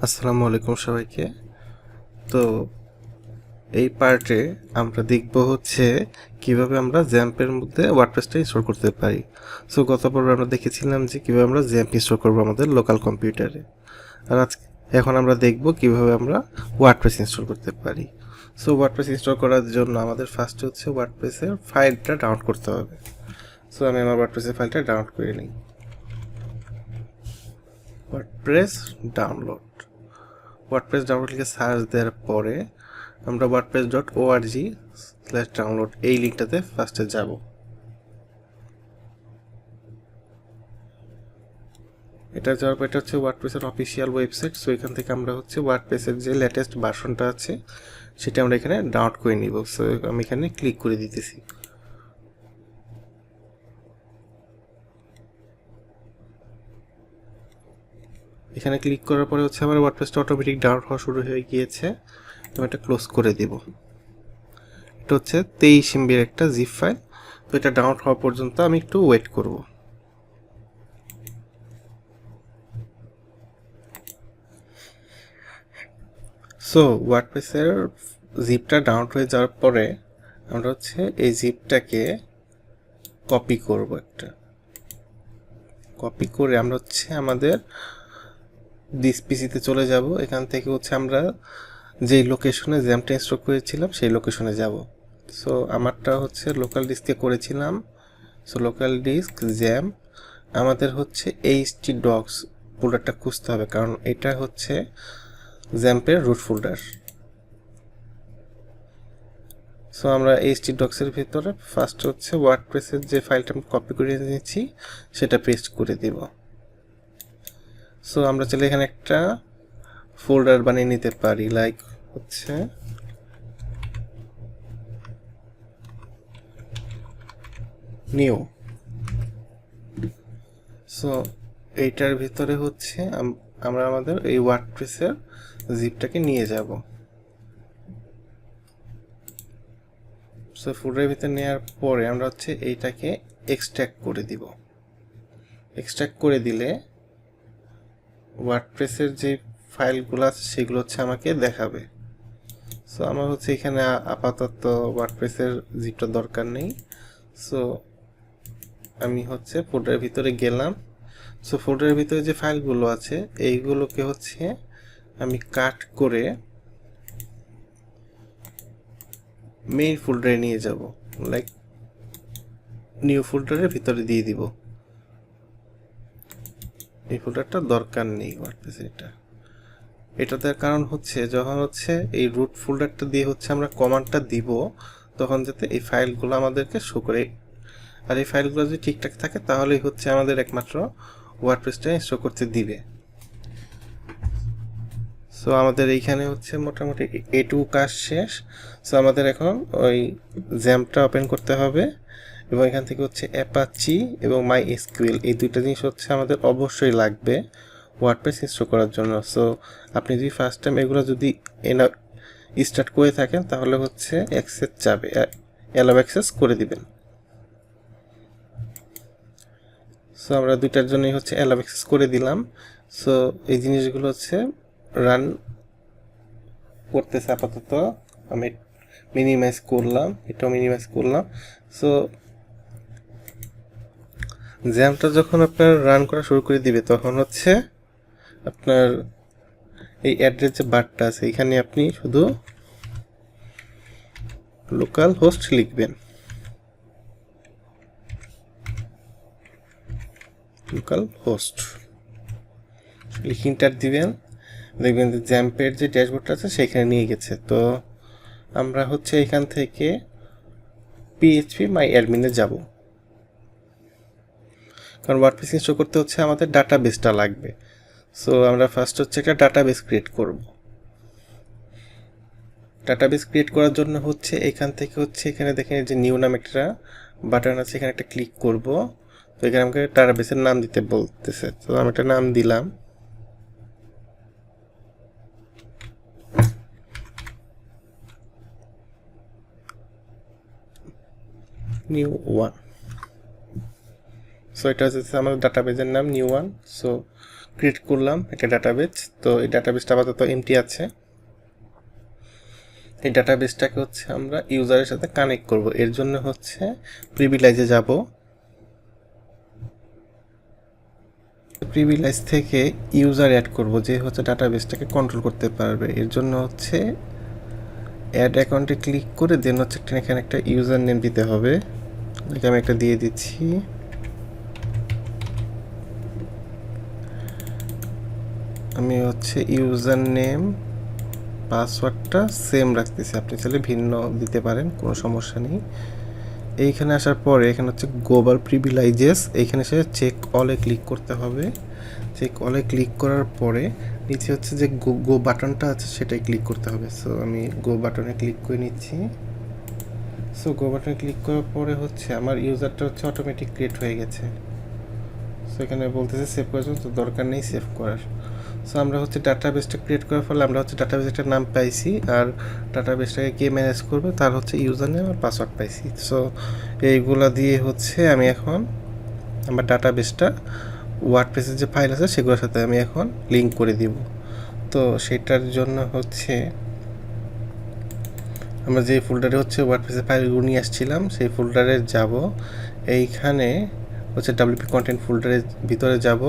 আসসালামু আলাইকুম সবাইকে। তো এই পার্টে আমরা দেখব হচ্ছে কিভাবে আমরা জ্যাম্পের মধ্যে ওয়ার্ডপ্রেসটা ইনস্টল করতে পারি। সো গত পর্বে আমরা দেখেছিলাম যে কিভাবে আমরা জ্যাম্প ইনস্টল করবো আমাদের লোকাল কম্পিউটারে। আর এখন আমরা দেখব কিভাবে আমরা ওয়ার্ডপ্রেস ইনস্টল করতে পারি। সো ওয়ার্ডপ্রেস ইনস্টল করার জন্য আমাদের ফার্স্ট হচ্ছে ওয়ার্ডপ্রেসের ফাইলটা ডাউনলোড করতে হবে। সো আমি আমার ওয়ার্ডপ্রেসের ফাইলটা ডাউনলোড করে নিই। ওয়ার্ডপ্রেস ডাউনলোড ডাউনলোড লিখে সার্চ দেওয়ার পরে আমরা wordpress.org/download এই লিঙ্কটাতে ফার্স্টে যাব। এটা যাওয়ার পর এটা হচ্ছে ওয়ার্ডপ্রেসের অফিসিয়াল ওয়েবসাইট। সো এখান থেকে আমরা হচ্ছে ওয়ার্ডপ্রেসের যে লেটেস্ট ভার্সনটা আছে সেটা আমরা এখানে ডাউনলোড করে নিব। সো আমি এখানে ক্লিক করে দিতেছি। এখানে ক্লিক করার পরে হচ্ছে আমার ওয়ার্ডপ্রেসটা অটোমেটিক ডাউনলোড হওয়া শুরু হয়ে গিয়েছে। আমি এটা ক্লোজ করে দিব। এটা হচ্ছে 23 MB একটা জিপ ফাইল। তো এটা ডাউনলোড হওয়া পর্যন্ত আমি একটু ওয়েট করব। সো ওয়ার্ডপ্রেসের জিপটা ডাউনলোড হয়ে যাওয়ার পরে আমরা হচ্ছে এই জিপটাকে কপি করব। কপি করে আমরা হচ্ছে আমাদের দিস পিসিতে চলে যাব। এখান থেকে হচ্ছে আমরা যেই লোকেশনে জ্যামটা ইনস্টল করেছিলাম সেই লোকেশনে যাব। সো আমারটা হচ্ছে লোকাল ডিস্কে করেছিলাম। সো লোকাল ডিস্ক জ্যাম আমাদের হচ্ছে htdocs ফোল্ডারটা খুঁজতে হবে, কারণ এটা হচ্ছে জ্যাম্পের রুট ফোল্ডার। সো আমরা htdocs এর ভিতরে ফার্স্ট হচ্ছে ওয়ার্ডপ্রেসের যে ফাইলটা আমি কপি করে নিয়েছি সেটা পেস্ট করে দিব। সো আমরা চাইলে এখানে একটা ফোল্ডার বানিয়ে নিতে পারি, লাইক হচ্ছে নিউ। সো এইটার ভিতরে হচ্ছে আমরা আমাদের এই ওয়ার্ডপ্রেসের জিপটাকে নিয়ে যাব। সো ফোল্ডারের ভিতরে নেওয়ার পরে আমরা হচ্ছে এইটাকে এক্সট্র্যাক্ট করে দিব। এক্সট্র্যাক্ট করে দিলে ওয়ার্ডপ্রেসের যে ফাইলগুলো আছে সেগুলো হচ্ছে আমাকে দেখাবে। সো আমার হচ্ছে এখানে আপাতত ওয়ার্ডপ্রেসের জিপটা দরকার নেই। সো আমি হচ্ছে ফোল্ডারের ভিতরে গেলাম। সো ফোল্ডারের ভিতরে যে ফাইলগুলো আছে এইগুলোকে হচ্ছে আমি কাট করে মেইন ফোল্ডারে নিয়ে যাব, লাইক নিউ ফোল্ডারের ভিতরে দিয়ে দিব। এই ফোল্ডারটা দরকার নেই ওয়ার্ডপ্রেসে। এটাতে কারণ হচ্ছে যখন হচ্ছে এই রুট ফোল্ডারটা দিয়ে হচ্ছে আমরা কমান্ডটা দিব তখন যাতে এই ফাইলগুলো আমাদেরকে শো করে। আর এই ফাইলগুলো যদি ঠিকঠাক থাকে তাহলেই হচ্ছে আমাদের একমাত্র ওয়ার্ডপ্রেসটা ইনস্টল করতে দিবে। সো আমাদের এইখানে হচ্ছে মোটামুটি A2 কাজ শেষ। সো আমাদের এখন ওই জ্যাম্পটা ওপেন করতে হবে এবং এখান থেকে হচ্ছে অ্যাপাচি এবং MySQL এই দুইটা জিনিস হচ্ছে আমাদের অবশ্যই লাগবে ওয়ার্ডপ্রেস ইনস্টল করার জন্য। সো আপনি যদি ফার্স্ট টাইম এগুলো যদি স্টার্ট করে থাকেন তাহলে হচ্ছে অ্যাক্সেস যাবে, অ্যালাউ অ্যাক্সেস করে দিবেন। সো আমরা দুইটার জন্যই হচ্ছে অ্যালাউ অ্যাক্সেস করে দিলাম। সো এই জিনিসগুলো হচ্ছে রান করতেছে আপাতত। আমি মিনিমাইজ করলাম, এটাও মিনিমাইজ করলাম। সো জ্যামটা যখন আপনার রান করা শুরু করে দিবে তখন হচ্ছে আপনার এই অ্যাড্রেস যে বারটা আছে এখানে আপনি শুধু লোকাল হোস্ট লিখবেন। লোকাল হোস্ট লিখে এন্টার দিবেন। দেখবেন যে জ্যাম্পের যে ড্যাশবোর্ডটা আছে সেখানে নিয়ে গেছে। তো আমরা হচ্ছে এখান থেকে phpMyAdmin-এ যাব, কারণ ওয়ার্ডপ্রেস ইনস্টল করতে হচ্ছে আমাদের ডাটাবেসটা লাগবে। সো আমরা ফার্স্ট হচ্ছে একটা ডাটাবেস ক্রিয়েট করব। ডাটাবেস ক্রিয়েট করার জন্য হচ্ছে এখান থেকে হচ্ছে এখানে দেখেন যে নিউ নাম একটা বাটন আছে, এখানে একটা ক্লিক করব। তো এখানে আমাকে ডাটাবেসের নাম দিতে বলতেছে, তো আমি একটা নাম দিলাম। New one. সো এটা হচ্ছে আমার ডাটাবেসের নাম নিউ ওয়ান। সো ক্রিয়েট করলাম একটা ডাটাবেস। তো এই ডাটাবেসটা আপাতত এমটি আছে। এই ডাটাবেসটাকে হচ্ছে আমরা ইউজারের সাথে কানেক্ট করব। এর জন্য হচ্ছে প্রিভিলাইজে যাব। প্রিভিলাইজ থেকে ইউজার অ্যাড করব, যে হচ্ছে ডাটাবেসটাকে কন্ট্রোল করতে পারবে। এর জন্য হচ্ছে অ্যাড অ্যাকাউন্টে ক্লিক করে দেন হচ্ছে এখানে একটা ইউজার নেম দিতে হবে। আমি একটা দিয়ে দিচ্ছি। আমি হচ্ছে ইউজার নেম পাসওয়ার্ডটা সেম রাখতেছি, আপনি চাইলে ভিন্ন দিতে পারেন, কোনো সমস্যা নেই। এইখানে আসার পরে এখানে হচ্ছে গ্লোবাল প্রিভিলাইজেস, এইখানে সে চেক অলে ক্লিক করতে হবে। চেক অলে ক্লিক করার পরে নিচে হচ্ছে যে গো বাটনটা আছে সেটাই ক্লিক করতে হবে। সো আমি গো বাটনে ক্লিক করে নিচ্ছি। সো গো বাটনে ক্লিক করার পরে হচ্ছে আমার ইউজারটা হচ্ছে অটোমেটিক ক্রিয়েট হয়ে গেছে। সো এখানে বলতেছে সেভ করার জন্য, তো দরকার নেই সেভ করার। সো আমরা হচ্ছে ডাটাবেসটা ক্রিয়েট করার ফলে আমরা হচ্ছে ডাটাবেস একটা নাম পাইছি, আর ডাটাবেসটাকে কে ম্যানেজ করবে তার হচ্ছে ইউজার নেম আর পাসওয়ার্ড পাইছি। সো এইগুলা দিয়ে হচ্ছে আমি এখন আমার ডাটাবেসটা ওয়ার্ডপ্রেসের যে ফাইল আছে সেগুলোর সাথে আমি এখন লিঙ্ক করে দিব। তো সেটার জন্য হচ্ছে আমরা যে ফোল্ডারে হচ্ছে ওয়ার্ডপ্রেসের ফাইলগুলো নিয়ে আসছিলাম সেই ফোল্ডারে যাব। এইখানে হচ্ছে ডাব্লিউপি কন্টেন্ট ফোল্ডারের ভিতরে যাব,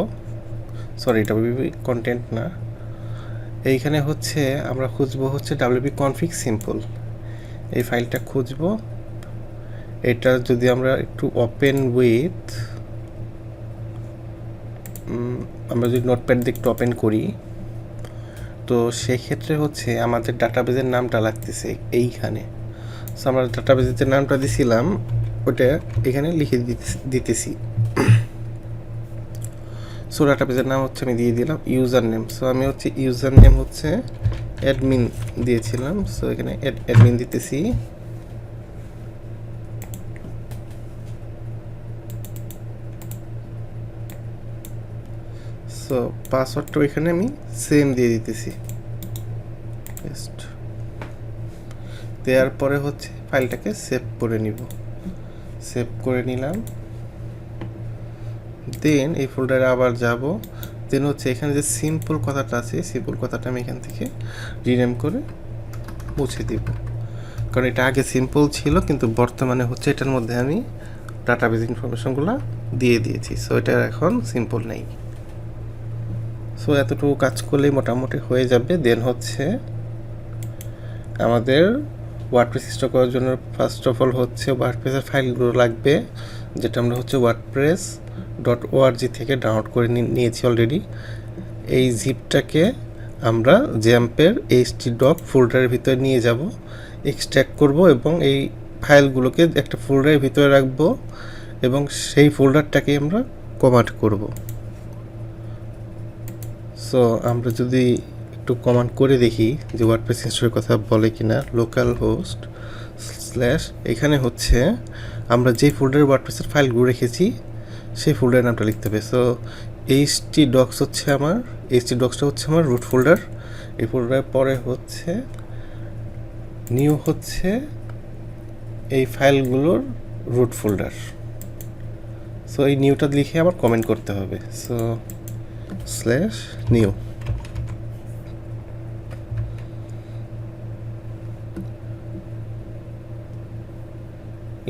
সরি ডাব্লিউপি কন্টেন্ট না, এইখানে হচ্ছে আমরা খুঁজবো হচ্ছে ডাব্লিউপি কনফিগ সিম্পল, এই ফাইলটা খুঁজবো। এটা যদি আমরা একটু ওপেন উইথ, আমরা যদি নোটপ্যাড দিয়ে একটু ওপেন করি, তো সেক্ষেত্রে হচ্ছে আমাদের ডাটাবেসের নামটা লাগতেছে এইখানে। সো আমরা ডাটাবেসের যে নামটা দিছিলাম ওটা এখানে লিখে দিতেছি। সো ডাটাবেসের নাম হচ্ছে আমি দিয়ে দিলাম ইউজার নেম। সো আমি হচ্ছে ইউজার নেম হচ্ছে অ্যাডমিন দিয়েছিলাম। সো এখানে অ্যাডমিন দিতেছি। সো পাসওয়ার্ডটা এখানে আমি সেম দিয়ে দিতেছি। দেওয়ার পরে হচ্ছে ফাইলটাকে সেভ করে নিব। সেভ করে নিলাম। দেন এই ফোল্ডারে আবার যাব। দেন হচ্ছে এখানে যে সিম্পল কথাটা আছে, সিম্পল কথাটা আমি এখান থেকে রিনেম করে মুছে দিব, কারণ এটা আগে সিম্পল ছিল কিন্তু বর্তমানে হচ্ছে এটার মধ্যে আমি ডাটাবেস ইনফরমেশনগুলো দিয়ে দিয়েছি। সো এটা এখন সিম্পল নেই। সো এতটুকু কাজ করলেই মোটামুটি হয়ে যাবে। দেন হচ্ছে আমাদের ওয়ার্ডপ্রেস ইনস্টল করার জন্য ফার্স্ট অফ অল হচ্ছে ওয়ার্ডপ্রেসের ফাইলগুলো লাগবে, যেটা আমরা হচ্ছে wordpress.org থেকে ডাউনলোড করে নিয়েছি অলরেডি। এই জিপটাকে আমরা জ্যাম্পের htdoc ফোল্ডারের ভিতরে নিয়ে যাব, এক্সট্র্যাক্ট করব এবং এই ফাইলগুলোকে একটা ফোল্ডারের ভিতরে রাখব এবং সেই ফোল্ডারটাকে আমরা কমান্ড করব। সো আমরা যদি একটু কমান্ড করে দেখি যে ওয়ার্ডপ্রেস ইনস্টলের কথা বলে কিনা, লোকাল হোস্ট স্ল্যাশ, এখানে হচ্ছে আমরা যে ফোল্ডারে ওয়ার্ডপ্রেসের ফাইলগুলো রেখেছি সেই ফোল্ডারের নামটা লিখতে হবে। সো htdocs হচ্ছে আমার, htdocsটা হচ্ছে আমার রুট ফোল্ডার। এই ফোল্ডারের পরে হচ্ছে নিউ হচ্ছে এই ফাইলগুলোর রুট ফোল্ডার। সো এই নিউটা লিখে আবার কমেন্ট করতে হবে। So slash new.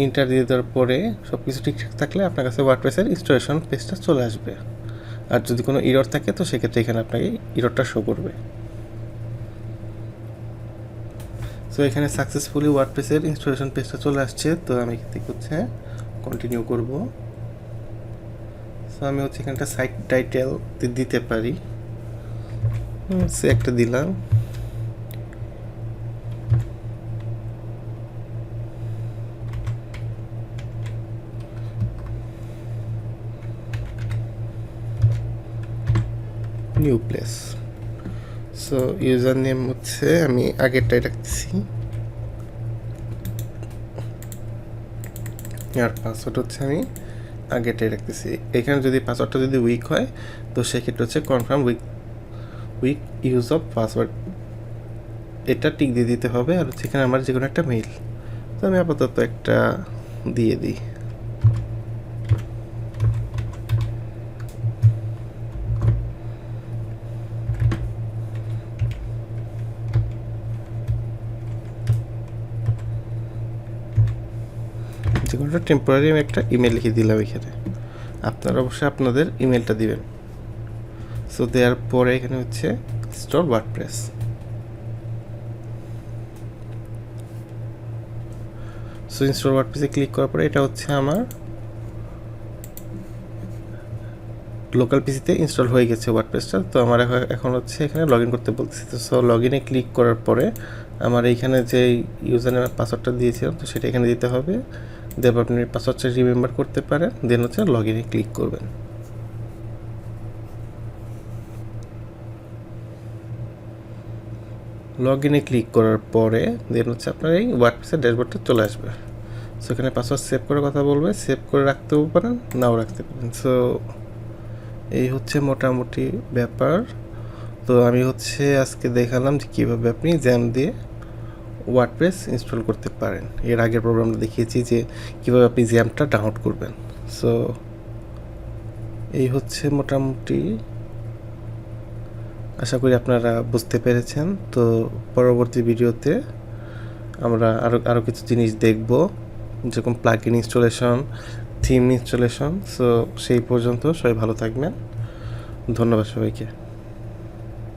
ইন্টার দিয়ে দেওয়ার পরে সব কিছু ঠিকঠাক থাকলে আপনার কাছে ওয়ার্ডপ্রেসের ইনস্টলেশন পেজটা চলে আসবে। আর যদি কোনো ইরর থাকে তো সেক্ষেত্রে এখানে আপনাকে ইররটা শো করবে। সো এখানে সাকসেসফুলি ওয়ার্ডপ্রেসের ইনস্টলেশন পেজটা চলে আসছে। তো আমি এখান হচ্ছে কন্টিনিউ করব। সো আমি হচ্ছে এখানটা সাইট টাইটেল দিতে পারি, সে একটা দিলাম। New place. So user name হচ্ছে আমি আগেরটাই রাখতেছি, আর পাসওয়ার্ড হচ্ছে আমি আগেরটাই রাখতেছি। এখানে যদি পাসওয়ার্ডটা যদি উইক হয় তো সেক্ষেত্রে হচ্ছে confirm weak use of password, এটা টিক দিয়ে দিতে হবে। আর হচ্ছে এখানে আমার যে কোনো একটা মেইল, তো আমি আপাতত একটা দিয়ে দিই। কন্ট্রোল টেম্পোরারি আমি একটা ইমেল লিখে দিলাম এখানে। আপনারা অবশ্যই আপনাদের ইমেলটা দিবেন। সো দেওয়ার পরে এখানে হচ্ছে ইনস্টল ওয়ার্ডপ্রেস। সো ইনস্টল ওয়ার্ডপ্রেসে ক্লিক করার পরে এটা হচ্ছে আমার লোকাল পিসিতে ইনস্টল হয়ে গেছে ওয়ার্ডপ্রেসটা। তো আমার এখন হচ্ছে এখানে লগ ইন করতে বলতেছে। তো সো লগ ইনে ক্লিক করার পরে আমার এইখানে যে ইউজার নেম পাসওয়ার্ডটা দিয়েছিলাম তো সেটা এখানে দিতে হবে। দেব আপনি পাসওয়ার্ডটা রিমেম্বার করতে পারেন, দেন হচ্ছে লগ ইনে ক্লিক করবেন। লগ ইনে ক্লিক করার পরে দেন হচ্ছে আপনার এই ওয়ার্ডপ্রেসের ড্যাশবোর্ডটা চলে আসবে। সো এখানে পাসওয়ার্ড সেভ করার কথা বলবে, সেভ করে রাখতেও পারেন, নাও রাখতে পারেন। সো এই হচ্ছে মোটামুটি ব্যাপার। তো আমি হচ্ছে আজকে দেখালাম যে কীভাবে আপনি জ্যাম দিয়ে ওয়ার্ডপ্রেস ইনস্টল করতে পারেন। এর আগের প্রোগ্রামটা দেখিয়েছি যে কীভাবে আপনি জ্যামটা ডাউনলোড করবেন। সো এই হচ্ছে মোটামুটি, আশা করি আপনারা বুঝতে পেরেছেন। তো পরবর্তী ভিডিওতে আমরা আরও কিছু জিনিস দেখব, যেরকম plug in installation, theme installation. So সেই পর্যন্ত সবাই ভালো থাকবেন। ধন্যবাদ সবাইকে।